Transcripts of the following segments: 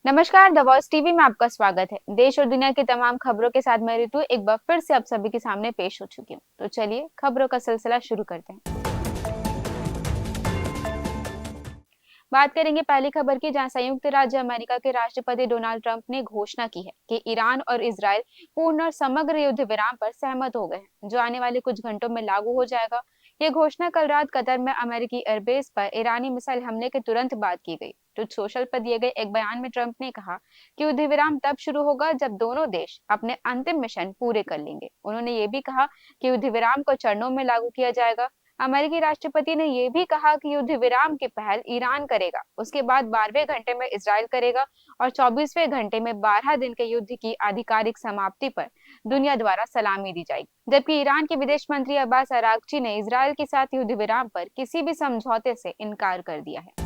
नमस्कार, the voice TV में आपका स्वागत है। देश और दुनिया की तमाम खबरों के साथ मैं ऋतु एक बार फिर से आप सभी के सामने पेश हो चुकी हूँ। तो चलिए खबरों का सिलसिला शुरू करते हैं। बात करेंगे पहली खबर की, जहां संयुक्त राज्य अमेरिका के राष्ट्रपति डोनाल्ड ट्रंप ने घोषणा की है कि ईरान और इजरायल पूर्ण और समग्र युद्ध विराम पर सहमत हो गए हैं, जो आने वाले कुछ घंटों में लागू हो जाएगा। ये घोषणा कल रात कतर में अमेरिकी एयरबेस पर ईरानी मिसाइल हमले के तुरंत बाद की गई। ट्रुथ सोशल पर दिए गए एक बयान में ट्रंप ने कहा कि युद्ध विराम तब शुरू होगा जब दोनों देश अपने अंतिम मिशन पूरे कर लेंगे। उन्होंने ये भी कहा कि युद्ध विराम को चरणों में लागू किया जाएगा। अमेरिकी राष्ट्रपति ने यह भी कहा कि युद्ध विराम की पहल ईरान करेगा, उसके बाद 12वें घंटे में इजरायल करेगा और 24वें घंटे में 12 दिन के युद्ध की आधिकारिक समाप्ति पर दुनिया द्वारा सलामी दी जाएगी। जबकि ईरान के विदेश मंत्री अब्बास अरागची ने इजरायल के साथ युद्ध विराम पर किसी भी समझौते से इनकार कर दिया है।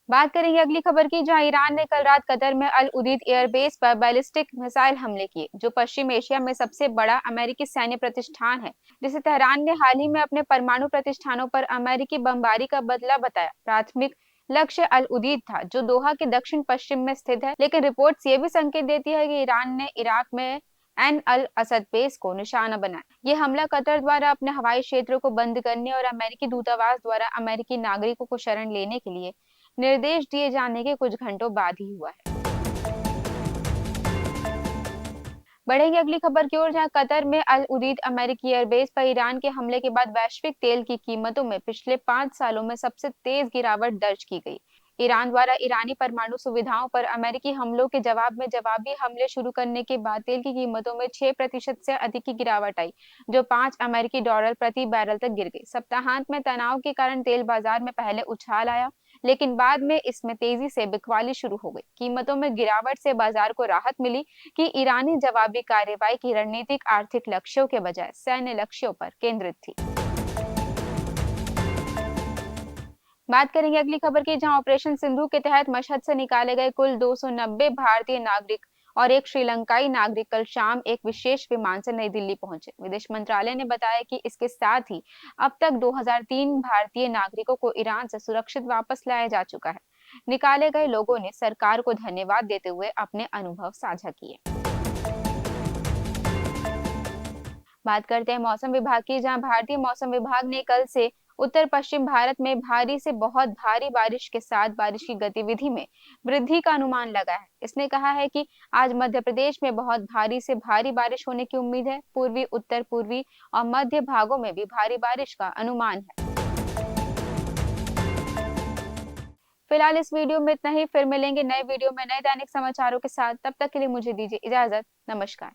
बात करेंगे अगली खबर की, जहां ईरान ने कल रात कतर में अल उदीद एयरबेस पर बैलिस्टिक मिसाइल हमले किए, जो पश्चिम एशिया में सबसे बड़ा अमेरिकी सैन्य प्रतिष्ठान है, जिसे तेहरान ने हाल ही में अपने परमाणु प्रतिष्ठानों पर अमेरिकी बमबारी का बदला बताया। प्राथमिक लक्ष्य अल उदीद था, जो दोहा के दक्षिण पश्चिम में स्थित है, लेकिन रिपोर्ट्स ये भी संकेत देती है कि ईरान ने इराक में एन अल असद बेस को निशाना बनाया। ये हमला कतर द्वारा अपने हवाई क्षेत्रों को बंद करने और अमेरिकी दूतावास द्वारा अमेरिकी नागरिकों को शरण लेने के लिए निर्देश दिए जाने के कुछ घंटों बाद ही हुआ है। बढ़ेंगे अगली खबर की ओर, जहां कतर में अल उदीद अमेरिकी एयरबेस पर ईरान के हमले के बाद वैश्विक तेल की कीमतों में पिछले 5 सालों में सबसे तेज गिरावट दर्ज की गई। ईरान द्वारा ईरानी परमाणु सुविधाओं पर अमेरिकी हमलों के जवाब में जवाबी हमले शुरू करने के बाद तेल की कीमतों में 6% से अधिक की गिरावट आई, जो $5 प्रति बैरल तक गिर गई। सप्ताहांत में तनाव के कारण तेल बाजार में पहले उछाल आया, लेकिन बाद में इसमें तेजी से बिकवाली शुरू हो गई। कीमतों में गिरावट से बाजार को राहत मिली कि ईरानी जवाबी कार्रवाई की रणनीतिक आर्थिक लक्ष्यों के बजाय सैन्य लक्ष्यों पर केंद्रित थी। बात करेंगे अगली खबर की, जहां ऑपरेशन सिंधु के तहत मशहद से निकाले गए कुल 290 भारतीय नागरिक और एक श्रीलंकाई नागरिक कल शाम एक विशेष विमान से नई दिल्ली पहुंचे। विदेश मंत्रालय ने बताया कि इसके साथ ही अब तक 2003 भारतीय नागरिकों को ईरान से सुरक्षित वापस लाया जा चुका है। निकाले गए लोगों ने सरकार को धन्यवाद देते हुए अपने अनुभव साझा किए। बात करते हैं मौसम विभाग की, जहां भारतीय मौसम विभाग ने कल से उत्तर पश्चिम भारत में भारी से बहुत भारी बारिश के साथ बारिश की गतिविधि में वृद्धि का अनुमान लगा है। इसने कहा है कि आज मध्य प्रदेश में बहुत भारी से भारी बारिश होने की उम्मीद है। पूर्वी, उत्तर पूर्वी और मध्य भागों में भी भारी बारिश का अनुमान है। फिलहाल इस वीडियो में इतना ही। फिर मिलेंगे नए वीडियो में नए दैनिक समाचारों के साथ। तब तक के लिए मुझे दीजिए इजाजत। नमस्कार।